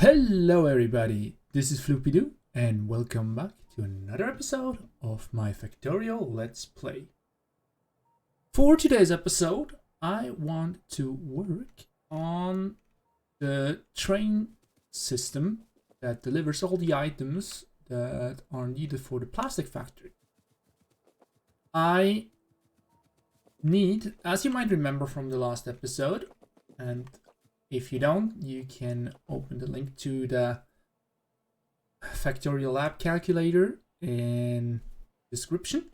Hello everybody, this is Floopy-Doo and welcome back to another episode of my Factorio Let's Play. For today's episode, I want to work on the train system that delivers all the items that are needed for the plastic factory. I need, as you might remember from the last episode, and if you don't, you can open the link to the Factorio Lab calculator in description.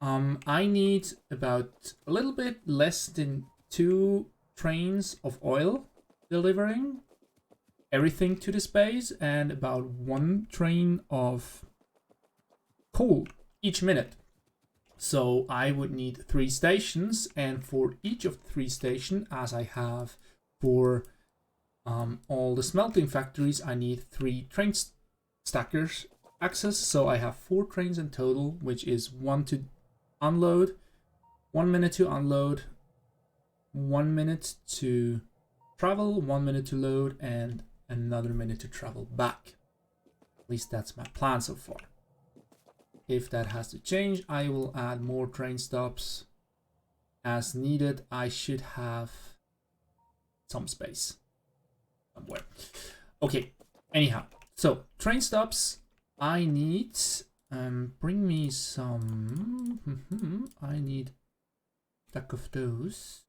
I need about a little bit less than 2 trains of oil delivering everything to the space and about 1 train of coal each minute. So I would need 3 stations, and for each of 3 stations, as I have for all the smelting factories, I need 3 train stackers access. So I have 4 trains in total, which is 1 to unload, 1 minute to unload, 1 minute to travel, 1 minute to load, and another minute to travel back. At least that's my plan so far. If that has to change, I will add more train stops as needed. I should have some space somewhere. Okay, anyhow, so train stops, I need, bring me some, I need a stack of those.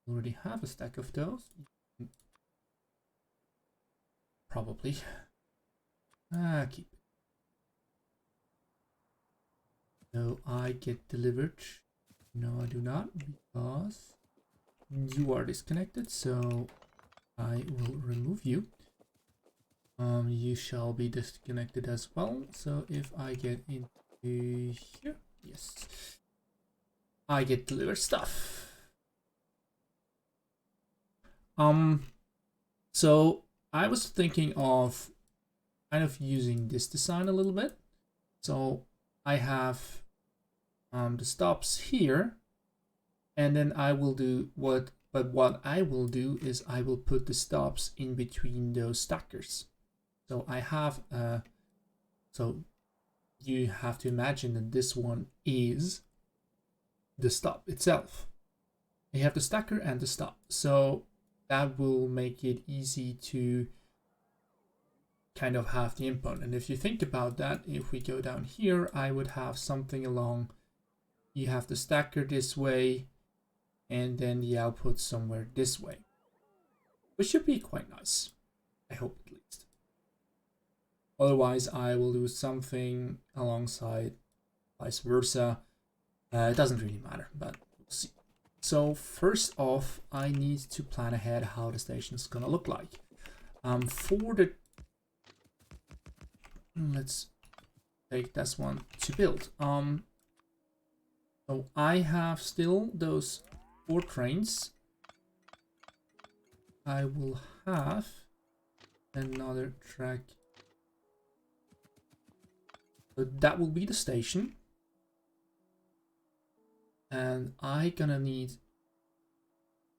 Already have a stack of those. Probably. Keep it. So I get delivered. No, I do not, because you are disconnected. So I will remove you. You shall be disconnected as well. So if I get into here, yes, I get delivered stuff. So I was thinking of kind of using this design a little bit. So I have the stops here, and then I will do what I will do is I will put the stops in between those stackers. So I have so you have to imagine that this one is the stop itself. You have the stacker and the stop, so that will make it easy to kind of have the input. And if you think about that, if we go down here, I would have something along, you have the stacker this way, and then the output somewhere this way, which should be quite nice, I hope, at least. Otherwise, I will do something alongside, vice versa. It doesn't really matter, but we'll see. So first off, I need to plan ahead how the station is gonna look like. For the, let's take this one to build. So I have still those 4 trains. I will have another track. So that will be the station. And I gonna need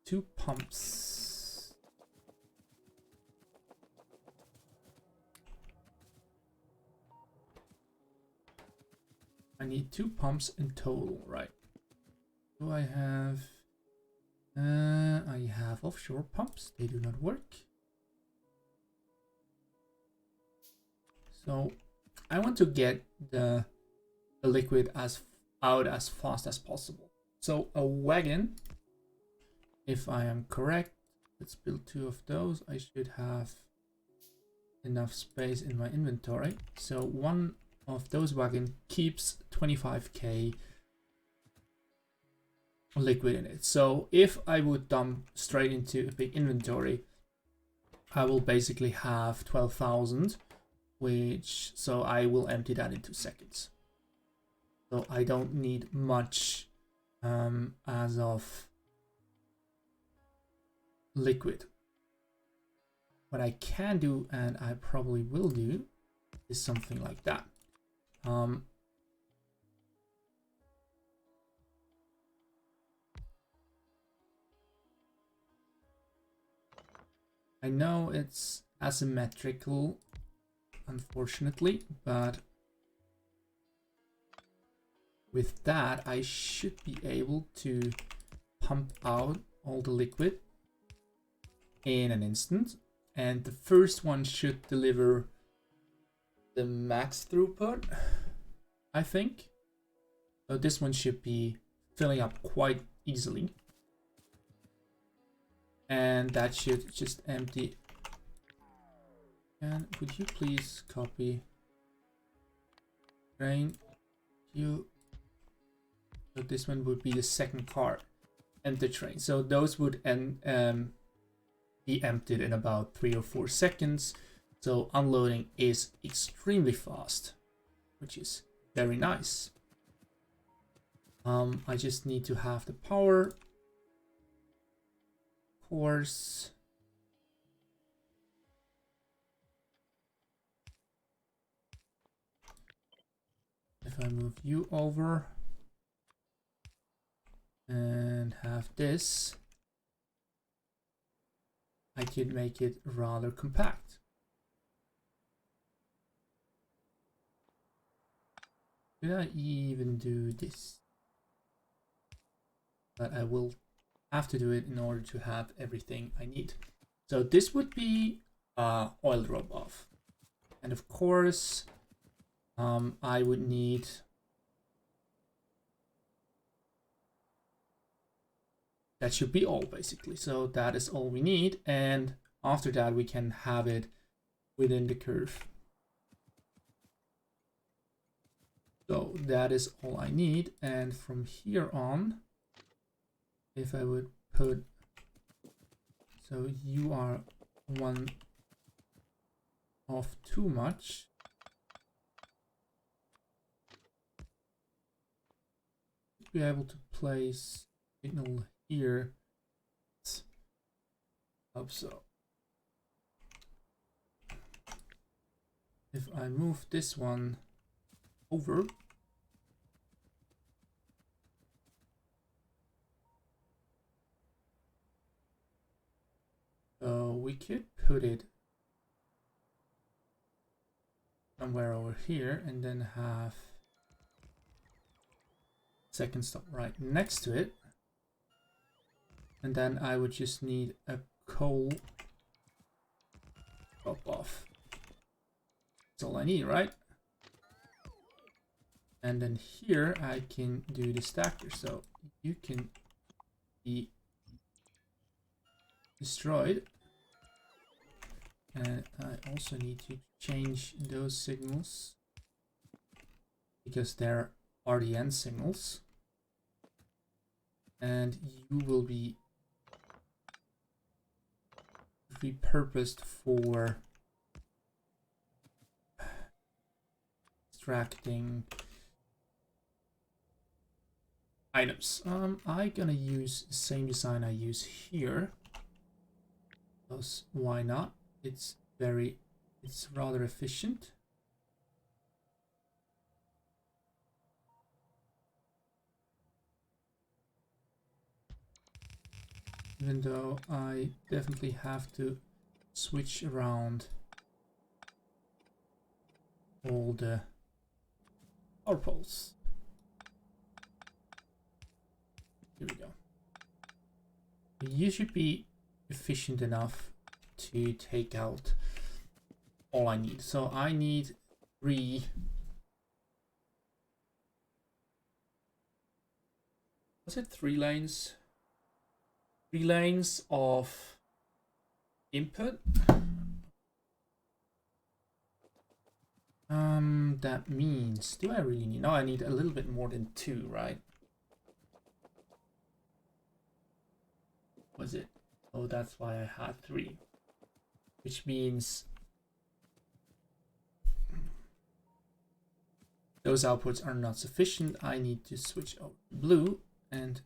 2 pumps. I need 2 pumps in total, right? Do I have? I have offshore pumps. They do not work. So I want to get the liquid out as fast as possible. So a wagon, if I am correct, let's build 2 of those. I should have enough space in my inventory. So one of those wagon keeps 25k liquid in it. So if I would dump straight into a big inventory, I will basically have 12,000, which, so I will empty that in 2 seconds. So I don't need much as of liquid. What I can do, and I probably will do, is something like that. I know it's asymmetrical, unfortunately, but with that, I should be able to pump out all the liquid in an instant. And the first one should deliver the max throughput, I think. So this one should be filling up quite easily. And that should just empty. And would you please copy drain you? So this one would be the second car, empty train. So those would be emptied in about 3 or 4 seconds. So unloading is extremely fast, which is very nice. I just need to have the power. Of course. If I move you over and have this, I can make it rather compact. Did I even do this? But I will have to do it in order to have everything I need. So this would be oil drop off. And of course, I would need that should be all basically. So that is all we need. And after that, we can have it within the curve. So that is all I need. And from here on, if I would put, so you are one off too much. Be able to place signal here. Hope so. If I move this one over, so we could put it somewhere over here and then have second stop right next to it. And then I would just need a coal drop off. That's all I need, right? And then here I can do the stacker, so you can be destroyed. And I also need to change those signals because they're RDN signals. And you will be repurposed for extracting items. I'm gonna use the same design I use here. Because why not? It's rather efficient. Even though I definitely have to switch around all the power poles. Here we go. You should be efficient enough to take out all I need. So I need 3. Was it 3 lanes? 3 lanes of input. That means, do I really need? No, I need a little bit more than 2, right? Was it? Oh, that's why I had 3. Which means those outputs are not sufficient. I need to switch over to blue, and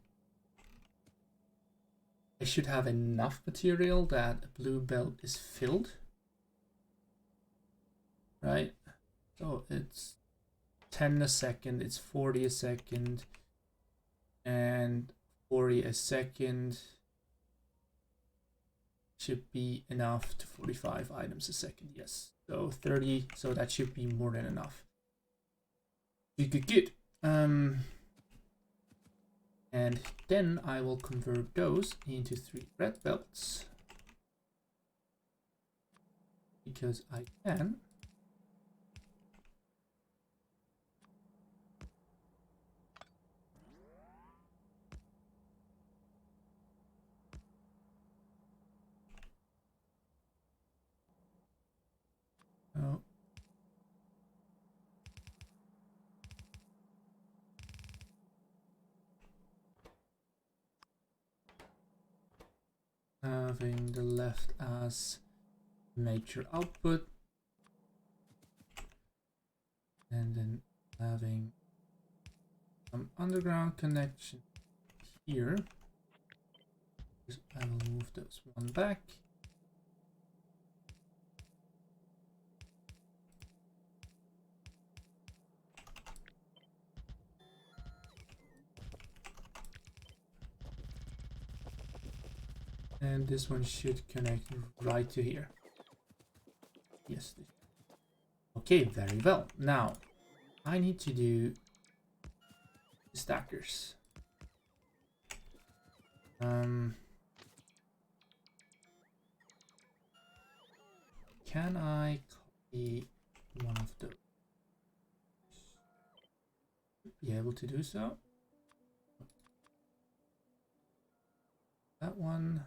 I should have enough material that a blue belt is filled. Right? So it's 10 a second, it's 40 a second, and 40 a second. should be enough to 45 items a second. Yes, so 30, so that should be more than enough. Good. And then I will convert those into 3 red belts, because I can. Oh. Having the left as major output, and then having some underground connection here. I will move those one back. And this one should connect right to here. Yes. Okay, very well. Now, I need to do stackers. Can I copy one of those? Be able to do so. That one.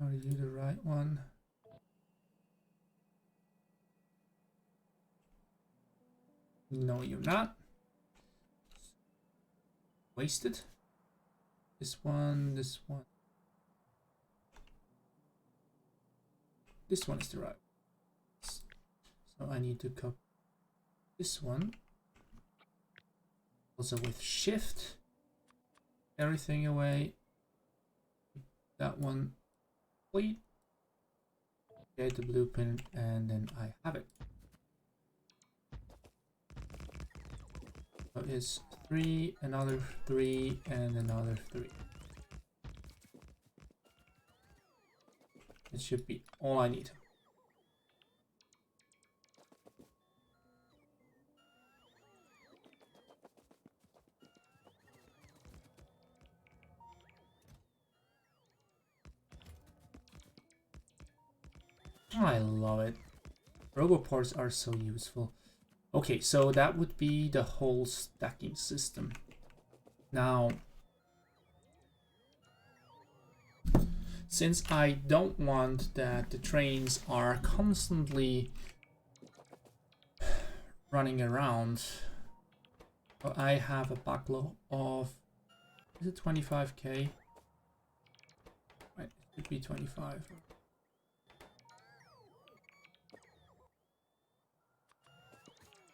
Are you the right one? No, you're not. Wasted. This one, this one. This one is the right. So I need to copy this one. Also with shift. Everything away. That one. Complete. Get the blueprint, and then I have it. So it's 3, another 3, and another 3. It should be all I need. I love it. Roboports are so useful. Okay, so that would be the whole stacking system. Now, since I don't want that the trains are constantly running around, I have a backlog of, is it 25k? Right, it should be 25.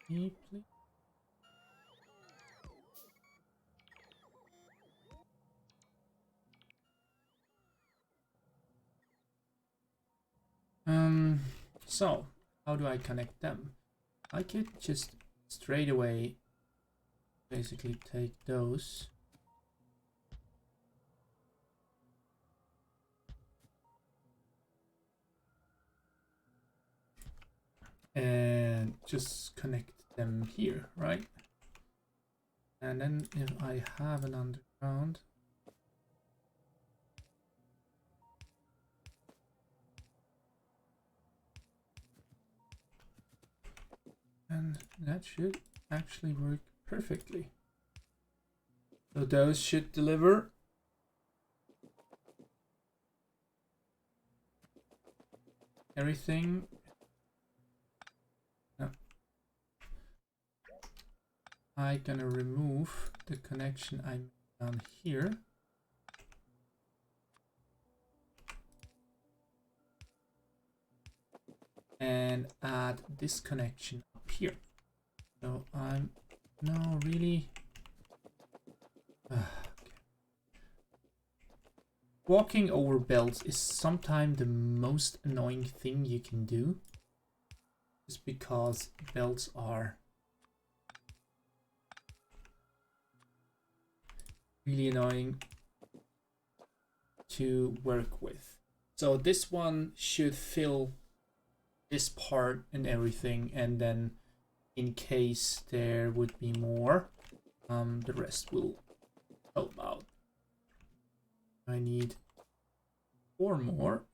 Please. So how do I connect them? I could just straight away basically take those and just connect them here, right? And then if I have an underground, and that should actually work perfectly. So those should deliver. Everything. No. I'm gonna remove the connection I made down here. And add this connection up here. So I'm no really okay. Walking over belts is sometimes the most annoying thing you can do, just because belts are really annoying to work with. So this one should fill this part and everything, and then in case there would be more, the rest will help out. I need 4 more.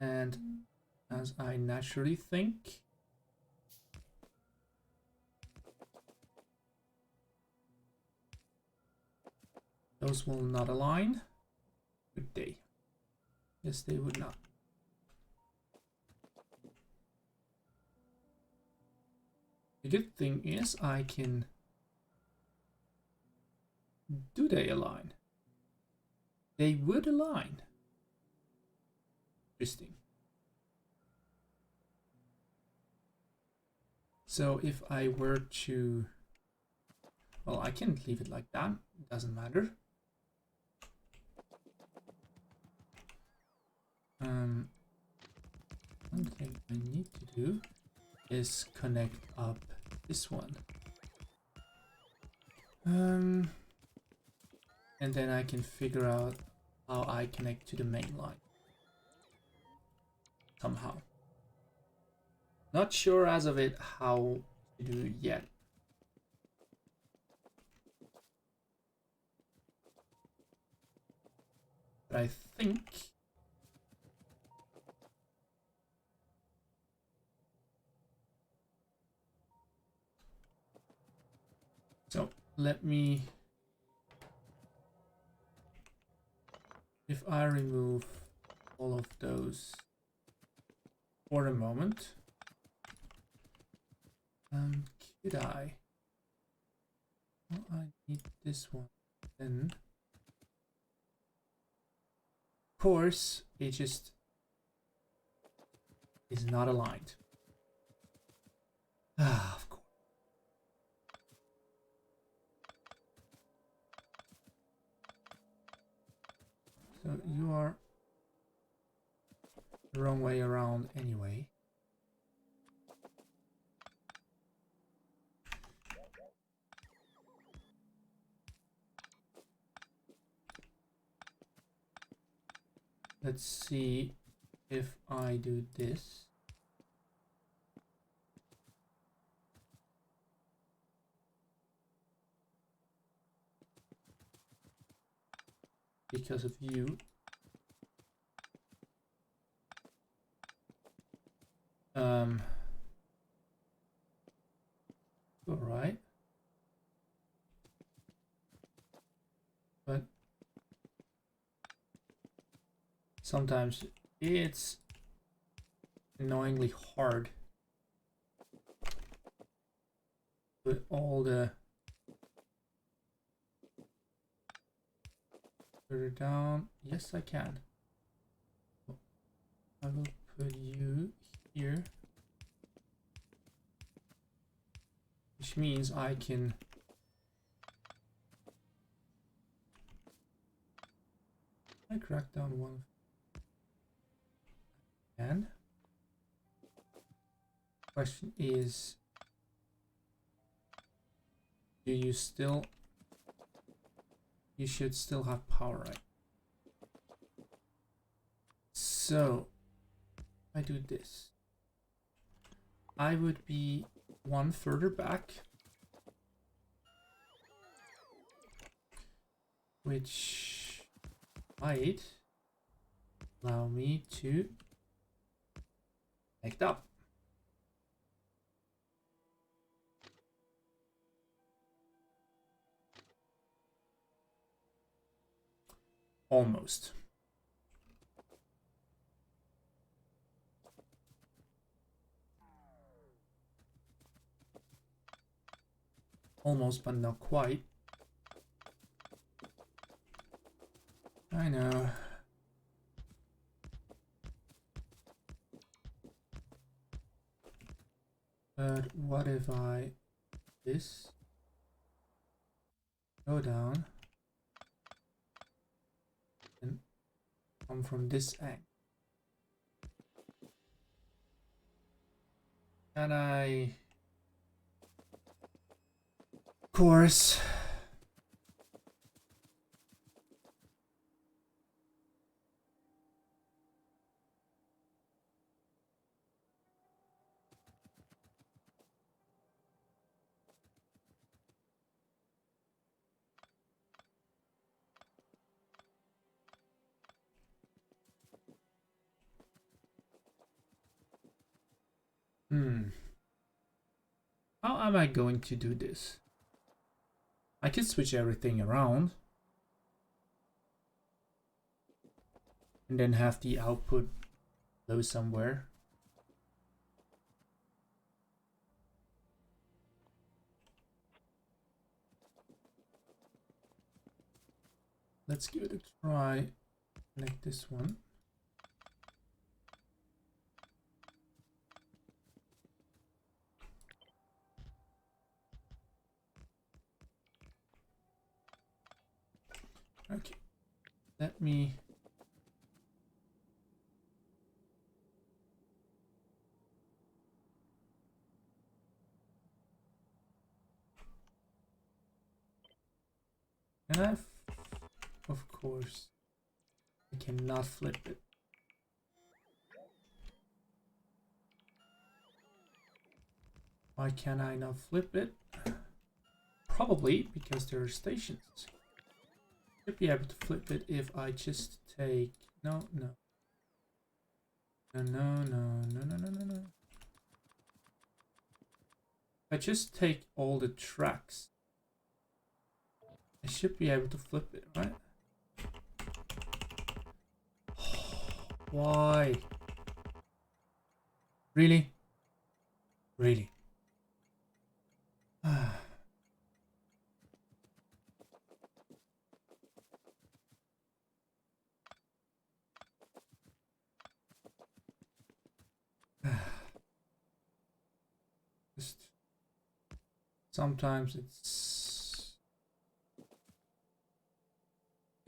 And as I naturally think, those will not align, would they? Yes, they would not. The good thing is I can... Do they align? They would align. Interesting. So if I were to... Well, I can leave it like that. It doesn't matter. One thing I need to do is connect up this one. And then I can figure out how I connect to the main line. Somehow. Not sure as of it how to do it yet. But I think... So let me... If I remove all of those for a moment, could I? Well, I need this one. Then, of course, it just is not aligned. Ah, of course. So you are the wrong way around anyway. Let's see if I do this. Because of you. All right. But sometimes it's annoyingly hard with all the further down. Yes, I can. I will put you here, which means I can crack down one. And question is, do you still... You should still have power, right? So I do this. I would be one further back, which might allow me to connect up. Almost. Almost, but not quite. I know. But what if I this go down and come from this angle? Can I course. How am I going to do this? I can switch everything around and then have the output go somewhere. Let's give it a try. Connect this one. Okay, let me of course I cannot flip it. Why can I not flip it? Probably because there are stations. Should be able to flip it if I just take no. If I just take all the tracks, I should be able to flip it, right? Why? Really? Really? Just sometimes it's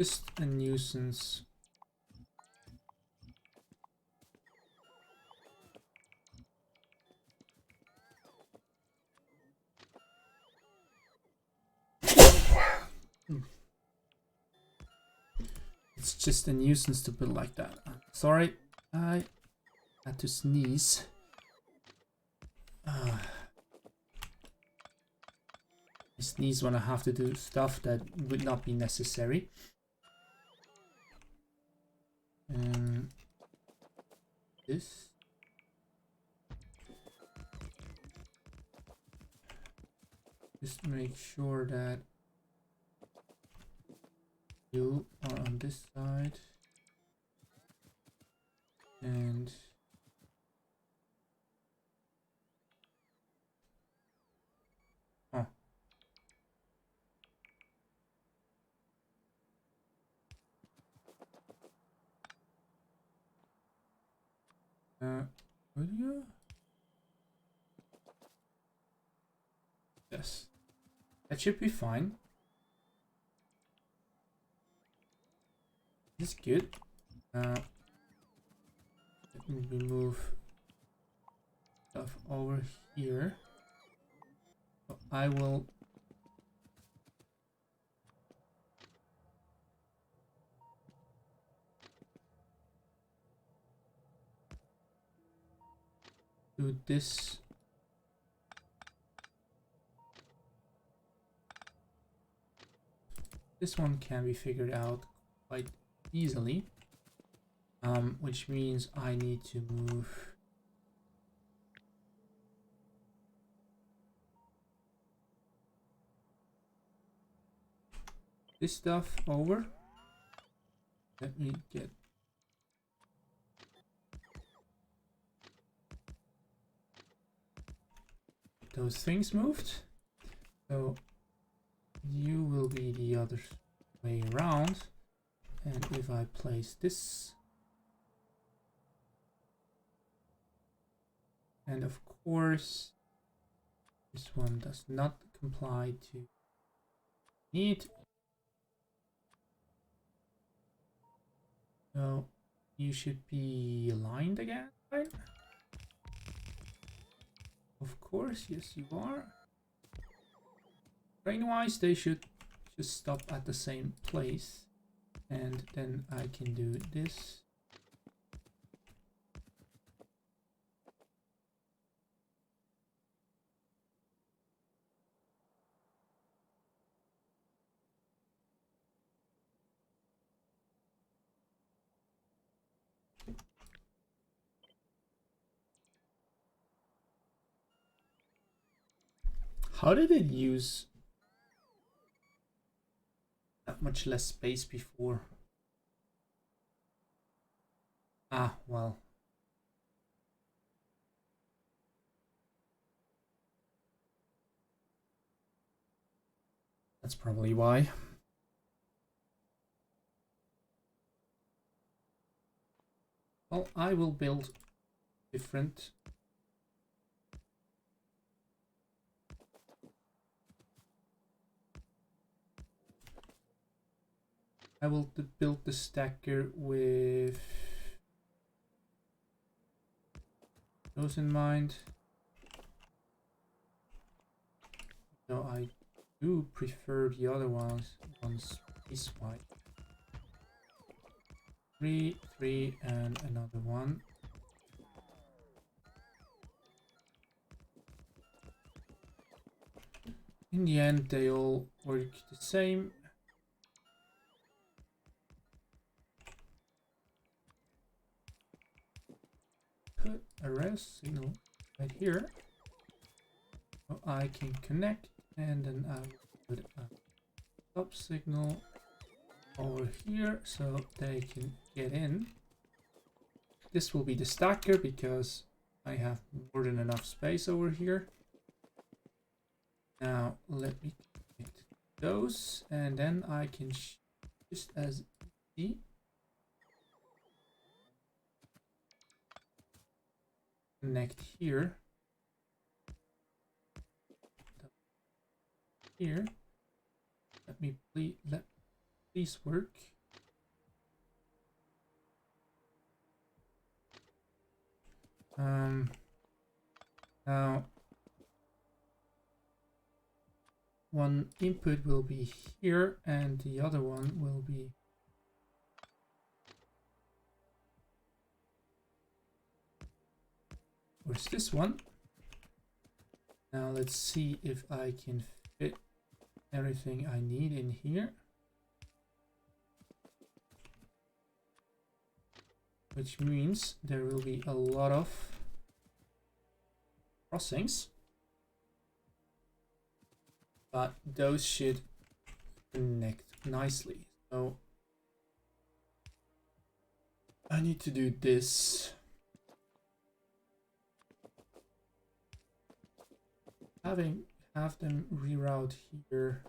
just a nuisance. It's just a nuisance to build like that. Sorry, I had to sneeze. I sneeze when I have to do stuff that would not be necessary. And this. Just make sure that you are on this side. And will you? Yes, that should be fine. That's good. Let me remove stuff over here. So I will do this. This one can be figured out quite easily, which means I need to move this stuff over. Let me get those things moved. So you will be the other way around. And if I place this, and of course this one does not comply to need, so you should be aligned again, right? Of course, yes you are. Train-wise, they should just stop at the same place. And then I can do this. How did it use that much less space before? Ah, well. That's probably why. Well, I will build different. I will build the stacker with those in mind. So I do prefer the other ones piecewise. 3, 3, and another one. In the end, they all work the same. Put a rail signal right here, so I can connect, and then I will put a stop signal over here so they can get in. This will be the stacker because I have more than enough space over here. Now let me connect those, and then I can just as easy connect here, here. Let me please work. Now one input will be here and the other one will be where's this one? Now let's see if I can fit everything I need in here, which means there will be a lot of crossings, but those should connect nicely. So I need to do this. Have them reroute here.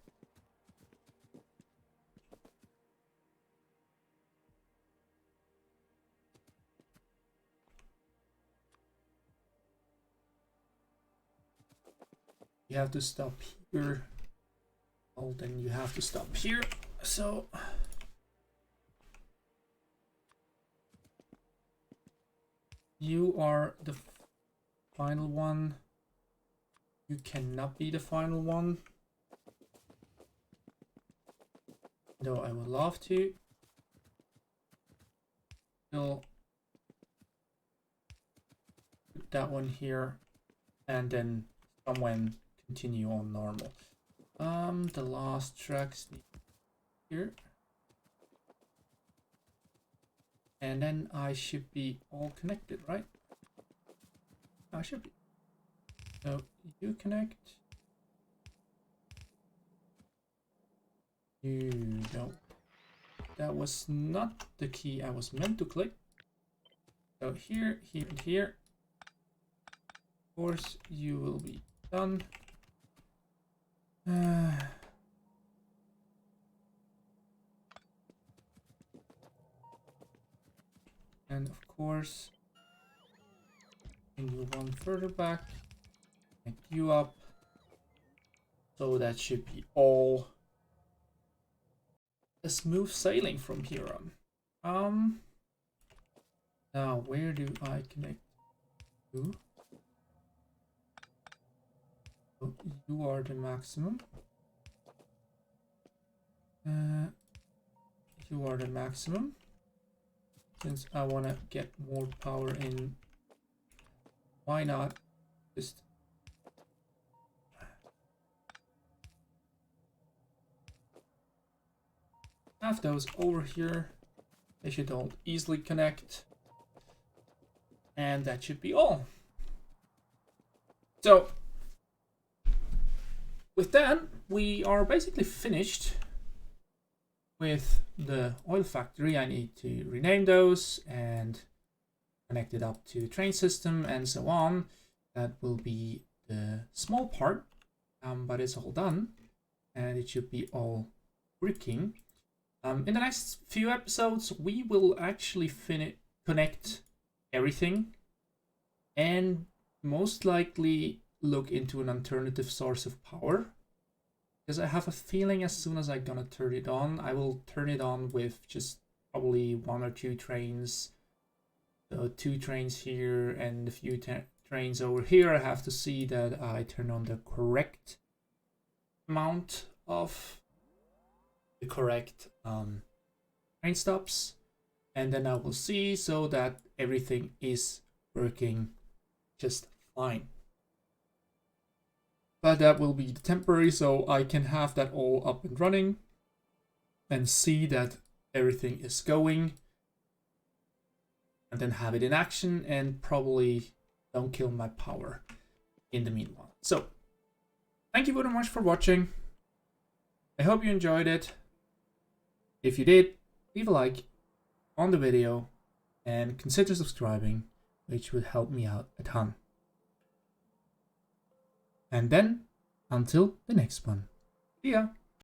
You have to stop here. Well, then you have to stop here. So you are the final one. You cannot be the final one. Though I would love to. Still put that one here and then someone continue on normal. The last tracks here. And then I should be all connected, right? I should be. So you connect. You don't. That was not the key I was meant to click. So here, here, and here. Of course, you will be done. And of course, you one further back, connect you up. So that should be all a smooth sailing from here on. Now where do I connect to? So you are the maximum. You are the maximum. Since I want to get more power in, why not just have those over here? They should all easily connect. And that should be all. So, with that, we are basically finished with the oil factory. I need to rename those and connect it up to the train system and so on. That will be the small part, but it's all done and it should be all working. In the next few episodes, we will actually connect everything and most likely look into an alternative source of power. Because I have a feeling as soon as I'm gonna turn it on, I will turn it on with just probably 1 or 2 trains. So 2 trains here and a few trains over here. I have to see that I turn on the correct amount of the correct train stops. And then I will see so that everything is working just fine. But that will be temporary, so I can have that all up and running and see that everything is going, and then have it in action and probably don't kill my power in the meanwhile. So, thank you very much for watching. I hope you enjoyed it. If you did, leave a like on the video and consider subscribing, which would help me out a ton. And then, until the next one. See ya!